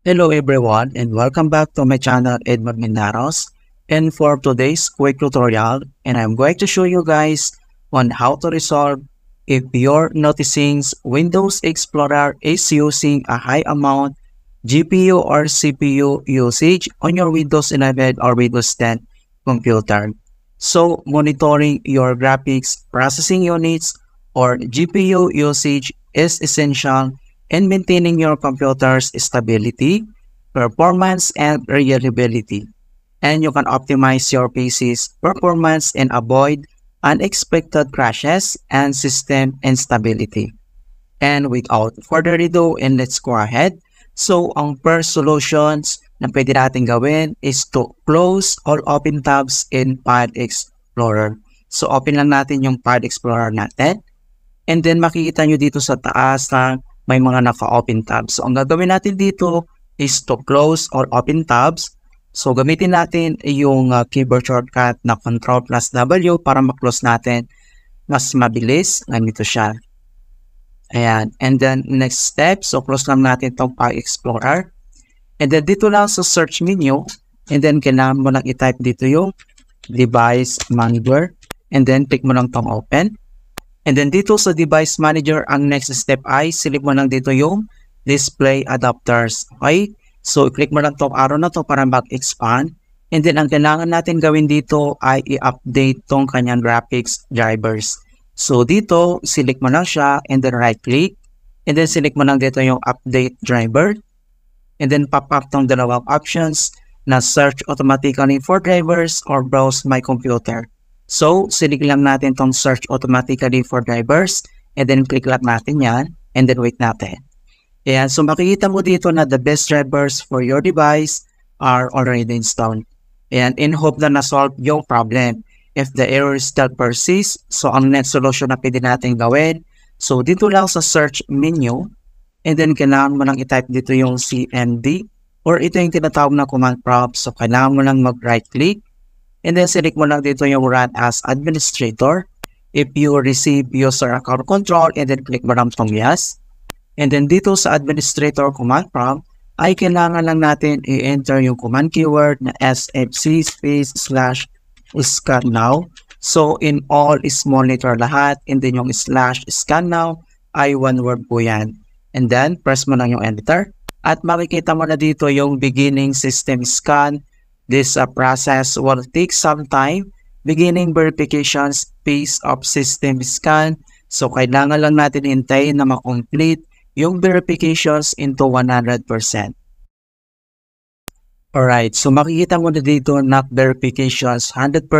Hello everyone and welcome back to my channel Edmond Minaros. And for today's quick tutorial, and I'm going to show you guys on how to resolve if you're noticing Windows Explorer is using a high amount GPU or CPU usage on your Windows 11 or Windows 10 computer. So monitoring your graphics processing units or GPU usage is essential and maintaining your computer's stability, performance, and reliability. And you can optimize your PC's performance and avoid unexpected crashes and system instability. And without further ado, and let's go ahead. So, ang first solutions na pwede natin gawin is to close or open tabs in File Explorer. So, open lang natin yung File Explorer natin. And then, makikita nyo dito sa taas na may mga naka-open tabs. So, ang gagawin natin dito is to close or open tabs. So, gamitin natin yung keyboard shortcut na Ctrl+W para ma-close natin. Mas mabilis. Ganito siya. Ayan. And then, next step. So, close lang natin itong File Explorer. And then, dito lang sa search menu. And then, kailangan mo lang i-type dito yung device manager. And then, click mo lang itong open. And then dito sa device manager, ang next step ay select mo lang dito yung display adapters. Okay? So, click mo lang itong arrow na to para mag-expand. And then, ang kailangan natin gawin dito ay i-update tong kanyang graphics drivers. So, dito, select mo lang siya and then right-click. And then, select mo lang dito yung update driver. And then, pop up tong dalawang options na search automatically for drivers or browse my computer. So, select lang natin tong search automatically for drivers and then click lang natin yan and then wait natin. Ayan, so makikita mo dito na the best drivers for your device are already installed. Ayan, in hope na na-solve yung problem. If the error still persists, so ang next solution na pwede natin gawin, so dito lang sa search menu and then kailangan mo lang i-type dito yung CMD or ito yung tinatawag na command prompt. So, kailangan mo lang mag-right click. And then, select mo lang dito yung Run as Administrator. If you receive user account control, and then click mo lang itong Yes. And then, dito sa Administrator Command Prompt, ay kailangan lang natin i-enter yung command keyword na sfc /scan now. So, in all small letter lahat, and then yung /scan now ay one word po yan. And then, press mo lang yung enter. At makikita mo na dito yung beginning system scan. This process will take some time. Beginning verifications, phase of system scan. So, kailangan lang natin hintayin na ma-complete yung verifications into 100%. Alright, so makikita mo na dito na verifications 100%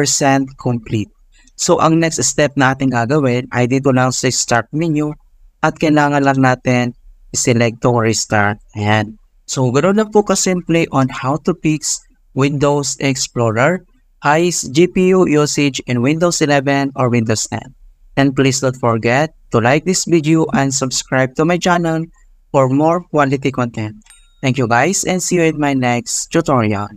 complete. So, ang next step natin gagawin ay dito lang sa start menu at kailangan lang natin i-select to restart. Ayan. So, ganoon lang po kasimple on how to fix Windows Explorer, high GPU usage in Windows 11 or Windows 10. And please don't forget to like this video and subscribe to my channel for more quality content. Thank you guys and see you in my next tutorial.